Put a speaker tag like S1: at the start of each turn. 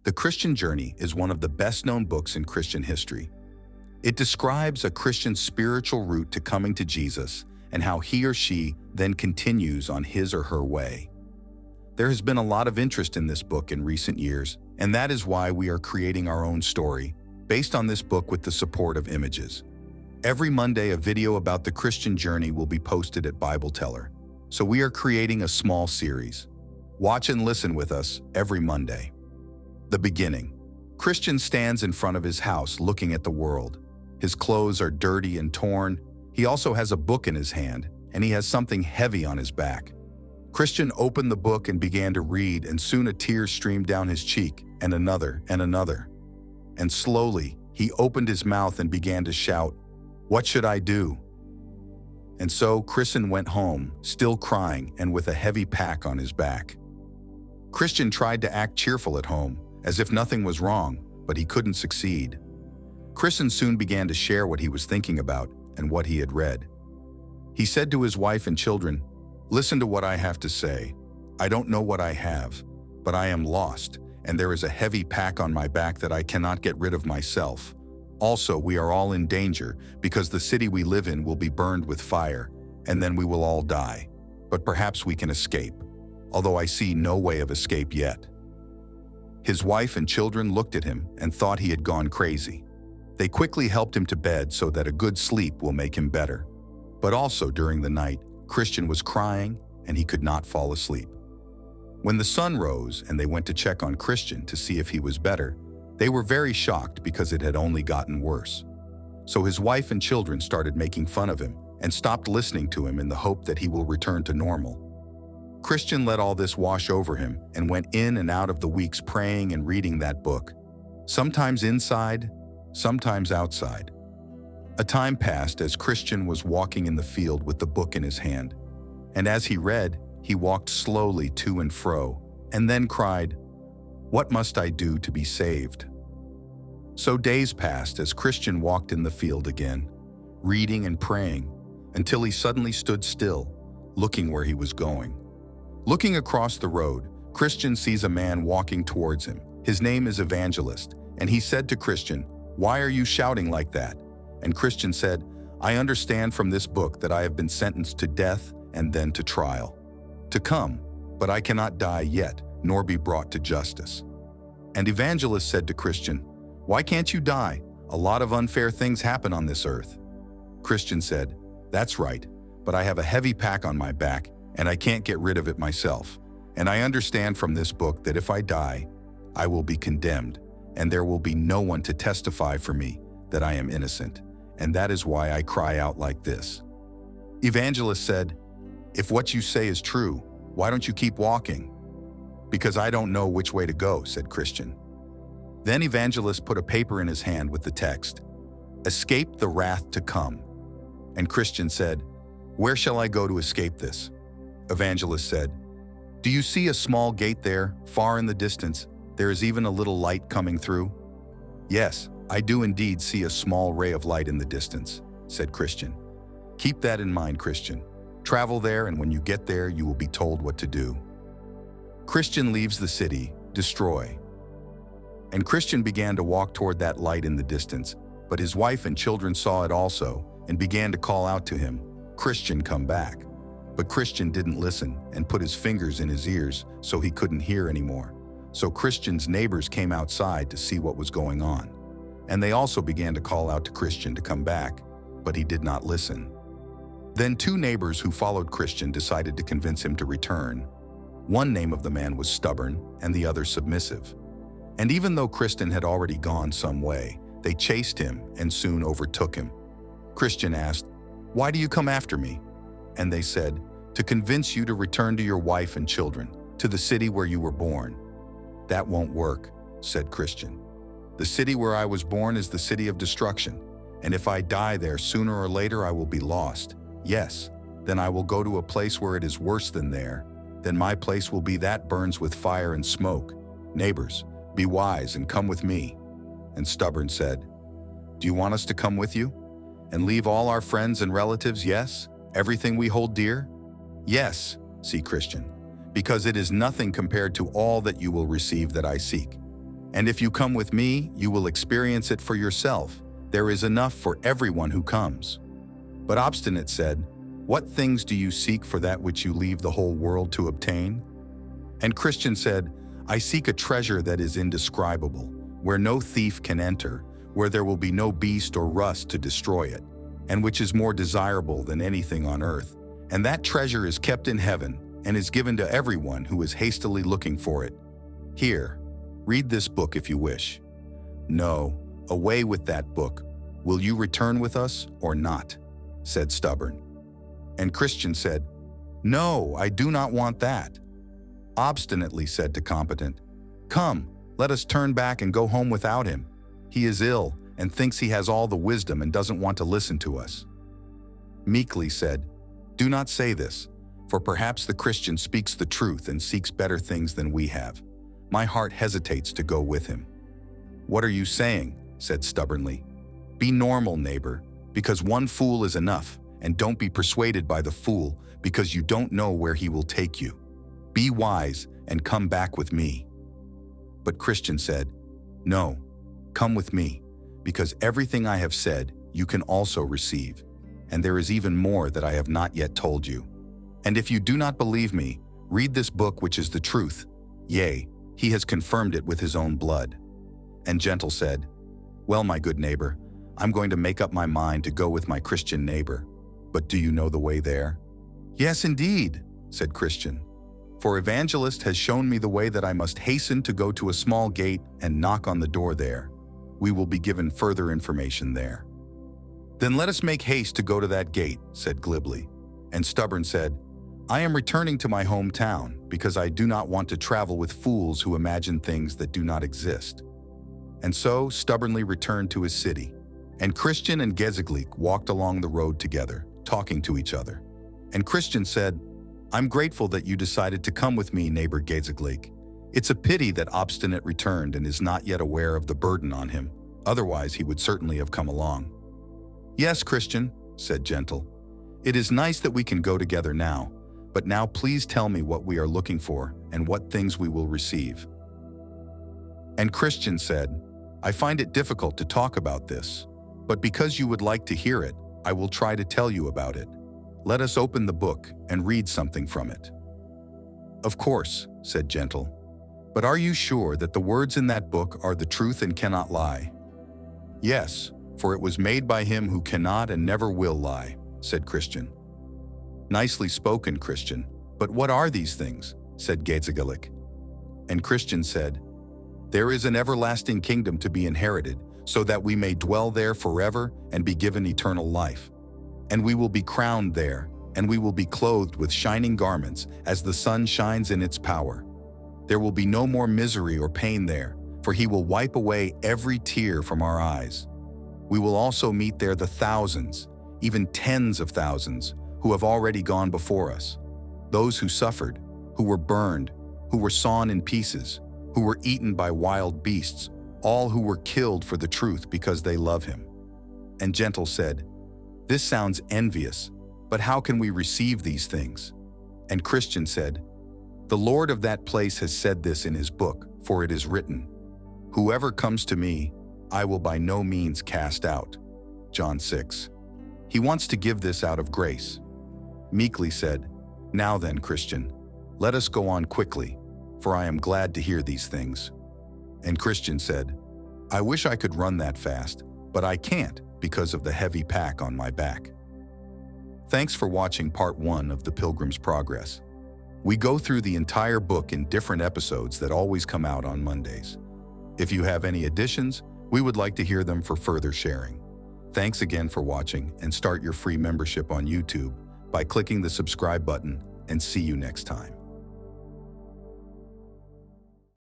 S1: The Christian Journey is one of the best-known books in Christian history. It describes a Christian's spiritual route to coming to Jesus and how he or she then continues on his or her way. There has been a lot of interest in this book in recent years, and that is why we are creating our own story based on this book with the support of images. Every Monday, a video about the Christian journey will be posted at Bible Teller, so we are creating a small series. Watch and listen with us every Monday. The beginning. Christian stands in front of his house looking at the world. His clothes are dirty and torn. He also has a book in his hand, and he has something heavy on his back. Christian opened the book and began to read, and soon a tear streamed down his cheek, and another, and another. And slowly, he opened his mouth and began to shout, "What should I do?" And so Christian went home, still crying and with a heavy pack on his back. Christian tried to act cheerful at home, as if nothing was wrong, but he couldn't succeed. Christian soon began to share what he was thinking about and what he had read. He said to his wife and children, "Listen to what I have to say. I don't know what I have, but I am lost, and there is a heavy pack on my back that I cannot get rid of myself. Also, we are all in danger because the city we live in will be burned with fire, and then we will all die. But perhaps we can escape, although I see no way of escape yet." His wife and children looked at him and thought he had gone crazy. They quickly helped him to bed so that a good sleep will make him better. But also during the night, Christian was crying and he could not fall asleep. When the sun rose and they went to check on Christian to see if he was better, they were very shocked because it had only gotten worse. So his wife and children started making fun of him and stopped listening to him in the hope that he will return to normal. Christian let all this wash over him and went in and out of the weeks praying and reading that book, sometimes inside, sometimes outside. A time passed as Christian was walking in the field with the book in his hand, and as he read, he walked slowly to and fro, and then cried, "What must I do to be saved?" So days passed as Christian walked in the field again, reading and praying, until he suddenly stood still, looking where he was going. Looking across the road, Christian sees a man walking towards him. His name is Evangelist, and he said to Christian, "Why are you shouting like that?" And Christian said, "I understand from this book that I have been sentenced to death and then to trial. To come, but I cannot die yet, nor be brought to justice." And Evangelist said to Christian, "Why can't you die? A lot of unfair things happen on this earth." Christian said, "That's right, but I have a heavy pack on my back, and I can't get rid of it myself. And I understand from this book that if I die, I will be condemned, and there will be no one to testify for me that I am innocent, and that is why I cry out like this." Evangelist said, "If what you say is true, why don't you keep walking?" "Because I don't know which way to go," said Christian. Then Evangelist put a paper in his hand with the text, "Escape the wrath to come." And Christian said, "Where shall I go to escape this?" Evangelist said, "Do you see a small gate there, far in the distance? There is even a little light coming through." "Yes, I do indeed see a small ray of light in the distance," said Christian. "Keep that in mind, Christian. Travel there, and when you get there, you will be told what to do." Christian leaves the city, destroy. And Christian began to walk toward that light in the distance, but his wife and children saw it also and began to call out to him, "Christian, come back." But Christian didn't listen and put his fingers in his ears so he couldn't hear anymore. So Christian's neighbors came outside to see what was going on. And they also began to call out to Christian to come back, but he did not listen. Then two neighbors who followed Christian decided to convince him to return. One name of the man was stubborn and the other submissive. And even though Christian had already gone some way, they chased him and soon overtook him. Christian asked, "Why do you come after me?" And they said, "To convince you to return to your wife and children, to the city where you were born." "That won't work," said Christian. "The city where I was born is the city of destruction, and if I die there sooner or later I will be lost. Yes, then I will go to a place where it is worse than there. Then my place will be that burns with fire and smoke. Neighbors, be wise and come with me." And Stubborn said, "Do you want us to come with you? And leave all our friends and relatives, yes? Everything we hold dear?" "Yes," see Christian, "because it is nothing compared to all that you will receive that I seek. And if you come with me, you will experience it for yourself. There is enough for everyone who comes." But Obstinate said, "What things do you seek for that which you leave the whole world to obtain?" And Christian said, "I seek a treasure that is indescribable, where no thief can enter, where there will be no beast or rust to destroy it, and which is more desirable than anything on earth. And that treasure is kept in heaven and is given to everyone who is hastily looking for it. Here, read this book if you wish." "No, away with that book. Will you return with us or not?" said Stubborn. And Christian said, "No, I do not want that." Obstinately said to Competent, "Come, let us turn back and go home without him. He is ill and thinks he has all the wisdom and doesn't want to listen to us." Meekly said, "Do not say this, for perhaps the Christian speaks the truth and seeks better things than we have. My heart hesitates to go with him." "What are you saying?" said Stubbornly. "Be normal, neighbor, because one fool is enough, and don't be persuaded by the fool, because you don't know where he will take you. Be wise and come back with me." But Christian said, "No, come with me, because everything I have said you can also receive, and there is even more that I have not yet told you. And if you do not believe me, read this book which is the truth. Yea, he has confirmed it with his own blood." And Gentle said, "Well, my good neighbor, I'm going to make up my mind to go with my Christian neighbor. But do you know the way there?" "Yes, indeed," said Christian. "For Evangelist has shown me the way that I must hasten to go to a small gate and knock on the door there. We will be given further information there." "Then let us make haste to go to that gate," said Glibly. And Stubborn said, "I am returning to my hometown because I do not want to travel with fools who imagine things that do not exist." And so Stubbornly returned to his city. And Christian and Gezeglik walked along the road together, talking to each other. And Christian said, "I'm grateful that you decided to come with me, neighbor Gezeglik. It's a pity that Obstinate returned and is not yet aware of the burden on him. Otherwise, he would certainly have come along." "Yes, Christian," said Gentle. "It is nice that we can go together now, but now please tell me what we are looking for and what things we will receive." And Christian said, "I find it difficult to talk about this, but because you would like to hear it, I will try to tell you about it. Let us open the book and read something from it." "Of course," said Gentle. "But are you sure that the words in that book are the truth and cannot lie?" "Yes, for it was made by him who cannot and never will lie," said Christian. "Nicely spoken, Christian. But what are these things?" said Gezeglik. And Christian said, "There is an everlasting kingdom to be inherited, so that we may dwell there forever and be given eternal life. And we will be crowned there, and we will be clothed with shining garments as the sun shines in its power. There will be no more misery or pain there, for he will wipe away every tear from our eyes. We will also meet there the thousands, even tens of thousands, who have already gone before us. Those who suffered, who were burned, who were sawn in pieces, who were eaten by wild beasts, all who were killed for the truth because they love him." And Gentle said, "This sounds envious, but how can we receive these things?" And Christian said, "The Lord of that place has said this in his book, for it is written, 'Whoever comes to me, I will by no means cast out.' John 6. He wants to give this out of grace." Meekly said, "Now then, Christian, let us go on quickly, for I am glad to hear these things." And Christian said, "I wish I could run that fast, but I can't because of the heavy pack on my back." Thanks for watching part 1 of the Pilgrim's Progress. We go through the entire book in different episodes that always come out on Mondays. If you have any additions, we would like to hear them for further sharing. Thanks again for watching, and start your free membership on YouTube by clicking the subscribe button, and see you next time.